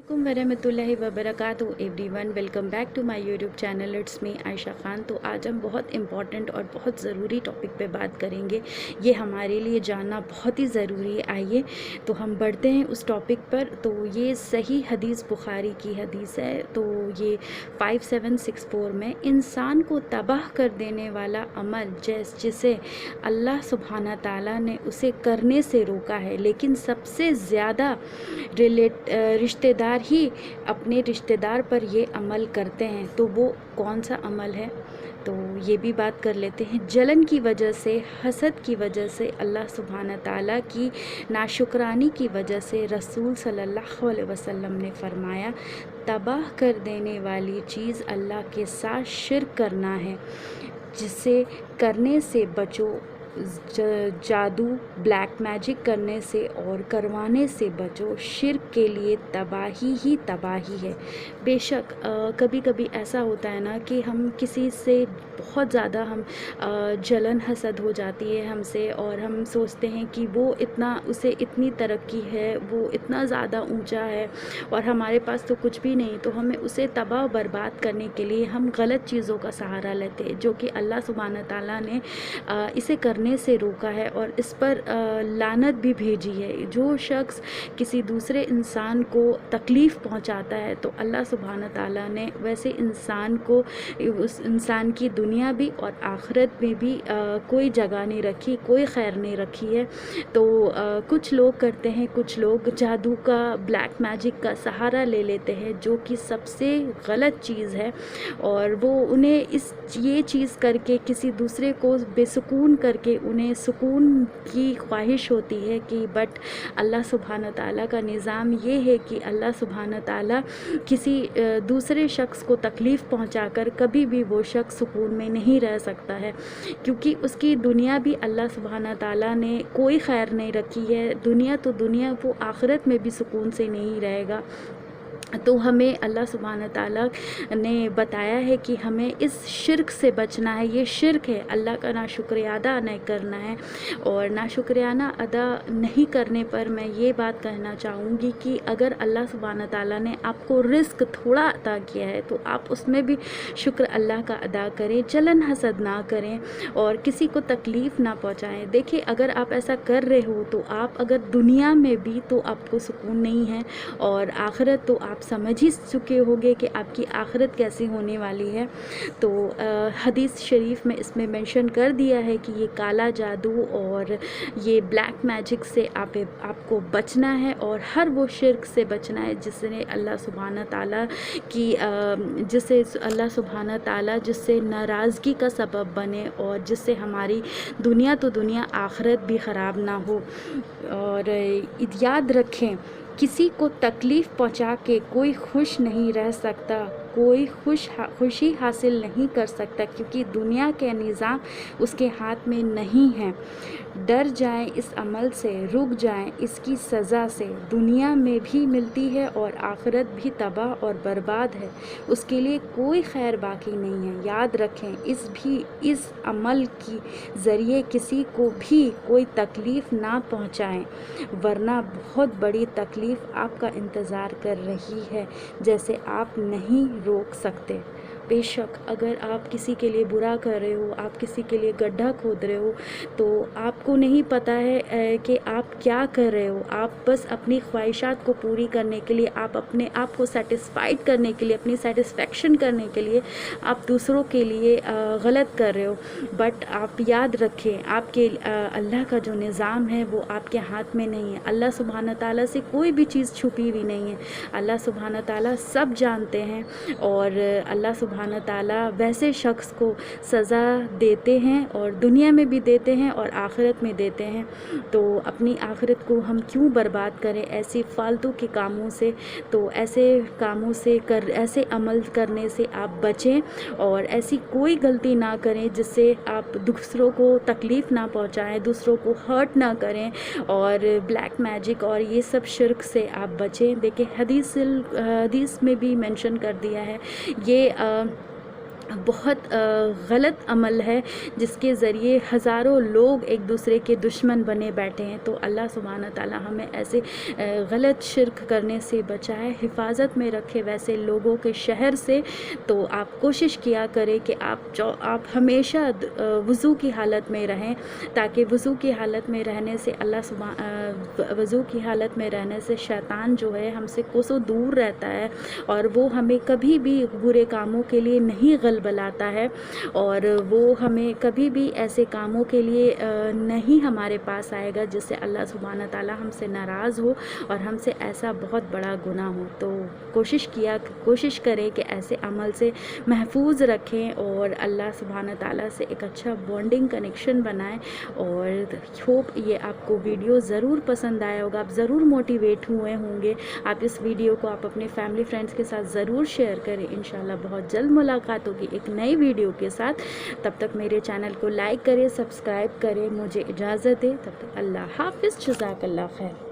वरहमतुल्लाहि वबरकातुहू everyone, welcome back to my YouTube channel. It's me Ayesha Khan. तो आज हम बहुत इम्पॉर्टेंट और बहुत ज़रूरी टॉपिक पे बात करेंगे। ये हमारे लिए जानना बहुत ही ज़रूरी है। आइए तो हम बढ़ते हैं उस टॉपिक पर। तो ये सही हदीस बुखारी की हदीस है। तो ये 5764 में, इंसान को तबाह कर देने वाला अमल जिसे अल्लाह सुब्हाना ताला ने उसे करने से रोका है, लेकिन सबसे ज़्यादा रिश्तेदार ही अपने रिश्तेदार पर ये अमल करते हैं, तो वो कौन सा अमल है? तो ये भी बात कर लेते हैं। जलन की वजह से, हसद की वजह से, अल्लाह सुब्हाना ताला की नाशुक्रानी की वजह से रसूल सल्लल्लाहु अलैहि वसल्लम ने फरमाया, तबाह कर देने वाली चीज़ अल्लाह के साथ शिर्क करना है, जिसे करने से बचो। जादू, ब्लैक मैजिक करने से और करवाने से बचो। शिर्क के लिए तबाही ही तबाही है। बेशक कभी कभी ऐसा होता है ना कि हम किसी से बहुत ज़्यादा जलन हसद हो जाती है हमसे, और हम सोचते हैं कि उसे इतनी तरक्की है, वो इतना ज़्यादा ऊंचा है और हमारे पास तो कुछ भी नहीं। तो हमें उसे तबाह बर्बाद करने के लिए हम गलत चीज़ों का सहारा लेते हैं, जो कि अल्लाह सुब्हाना ताला ने इसे करने से रोका है और इस पर लानत भी भेजी है। जो शख्स किसी दूसरे इंसान को तकलीफ़ पहुंचाता है, तो अल्लाह सुब्हाना ताला ने वैसे इंसान को, उस इंसान की दुनिया भी और आखिरत में भी कोई जगह नहीं रखी, कोई खैर नहीं रखी है। तो कुछ लोग करते हैं, कुछ लोग जादू का, ब्लैक मैजिक का सहारा ले लेते हैं, जो कि सबसे गलत चीज़ है। और वो उन्हें ये चीज़ करके किसी दूसरे को बेसुकून करके उन्हें सुकून की ख्वाहिश होती है कि बट अल्लाह सुब्हाना ताला का निज़ाम ये है कि अल्लाह सुब्हाना ताला किसी दूसरे शख्स को तकलीफ़ पहुंचाकर कभी भी वो शख्स सुकून में नहीं रह सकता है, क्योंकि उसकी दुनिया भी अल्लाह सुब्हाना ताला ने कोई खैर नहीं रखी है। दुनिया तो दुनिया, वो आखिरत में भी सुकून से नहीं रहेगा। तो हमें अल्लाह सुब्हाना ताला ने बताया है कि हमें इस शिर्क से बचना है। ये शिर्क है, अल्लाह का नाशुक्रिया अदा नहीं करना है। और नाशुक्रियाना अदा नहीं करने पर मैं ये बात कहना चाहूँगी कि अगर अल्लाह सुब्हाना ताला ने आपको रिस्क थोड़ा अता किया है, तो आप उसमें भी शुक्र अल्लाह का अदा करें, जलन हसद ना करें और किसी को तकलीफ़ ना पहुँचाएँ। देखिए, अगर आप ऐसा कर रहे हो तो आप अगर दुनिया में भी तो आपको सुकून नहीं है, और आखिरत तो आप समझ ही चुके होंगे कि आपकी आखिरत कैसी होने वाली है। तो हदीस शरीफ में इसमें मेंशन कर दिया है कि ये काला जादू और ये ब्लैक मैजिक से आपको बचना है, और हर वो शिर्क से बचना है जिससे अल्लाह सुब्हाना ताला जिससे नाराज़गी का सबब बने, और जिससे हमारी दुनिया तो दुनिया, आखिरत भी ख़राब ना हो। और याद रखें, किसी को तकलीफ़ पहुंचा के कोई खुश नहीं रह सकता, कोई खुशी हासिल नहीं कर सकता, क्योंकि दुनिया के निज़ाम उसके हाथ में नहीं है। डर जाएं इस अमल से, रुक जाएं इसकी सज़ा से। दुनिया में भी मिलती है और आखिरत भी तबाह और बर्बाद है, उसके लिए कोई खैर बाकी नहीं है। याद रखें, इस अमल की ज़रिए किसी को भी कोई तकलीफ़ ना पहुंचाएं, वरना बहुत बड़ी तकलीफ़ आपका इंतज़ार कर रही है, जैसे आप नहीं रोक सकते। बेशक अगर आप किसी के लिए बुरा कर रहे हो, आप किसी के लिए गड्ढा खोद रहे हो, तो आपको नहीं पता है कि आप क्या कर रहे हो। आप बस अपनी ख्वाहिशात को पूरी करने के लिए, आप अपने आप को सेटिस्फाइड करने के लिए, अपनी सेटिस्फेक्शन करने के लिए आप दूसरों के लिए गलत कर रहे हो। बट आप याद रखें, आपके अल्लाह का जो निज़ाम है वो आपके हाथ में नहीं है। अल्लाह सुब्हाना ताला से कोई भी चीज़ छुपी हुई नहीं है। अल्लाह सुब्हाना ताला सब जानते हैं, और अल्लाह सुब्हाना ताला वैसे शख्स को सज़ा देते हैं, और दुनिया में भी देते हैं और आखिरत में देते हैं। तो अपनी आखिरत को हम क्यों बर्बाद करें ऐसी फालतू के कामों से? तो ऐसे कामों से ऐसे अमल करने से आप बचें, और ऐसी कोई गलती ना करें जिससे आप दूसरों को तकलीफ़ ना पहुंचाएं, दूसरों को हर्ट ना करें, और ब्लैक मैजिक और ये सब शिर्क से आप बचें। देखिए, हदीस में भी मेंशन कर दिया है, ये بہت غلط عمل ہے جس کے ذریعے ہزاروں لوگ ایک دوسرے کے دشمن بنے بیٹھے ہیں۔ تو اللہ سبحانہ تعالیٰ ہمیں ایسے غلط شرک کرنے سے بچائے، حفاظت میں رکھے ویسے لوگوں کے شہر سے۔ تو آپ کوشش کیا کریں کہ آپ ہمیشہ وضو کی حالت میں رہیں، تاکہ وضو کی حالت میں رہنے سے وضو کی حالت میں رہنے سے شیطان جو ہے ہم سے کوسوں دور رہتا ہے، اور وہ ہمیں کبھی بھی برے کاموں کے لیے نہیں بلاتا ہے، اور وہ ہمیں کبھی بھی ایسے کاموں کے لیے نہیں ہمارے پاس آئے گا جس سے اللہ سبحانہ تعالیٰ ہم سے ناراض ہو اور ہم سے ایسا بہت بڑا گناہ ہو۔ تو کوشش کریں کہ ایسے عمل سے محفوظ رکھیں اور اللہ سبحانہ تعالیٰ سے ایک اچھا بانڈنگ کنیکشن بنائیں۔ اور ہوپ یہ آپ کو ویڈیو ضرور پسند آیا ہوگا، آپ ضرور موٹیویٹ ہوئے ہوں گے۔ آپ اس ویڈیو کو آپ اپنے فیملی فرینڈس کے ساتھ ضرور شیئر کریں۔ انشاءاللہ بہت جلد ملاقات ہوگی ایک نئی ویڈیو کے ساتھ۔ تب تک میرے چینل کو لائک کریں، سبسکرائب کریں، مجھے اجازت دیں۔ تب تک اللہ حافظ، جزاک اللہ خیر۔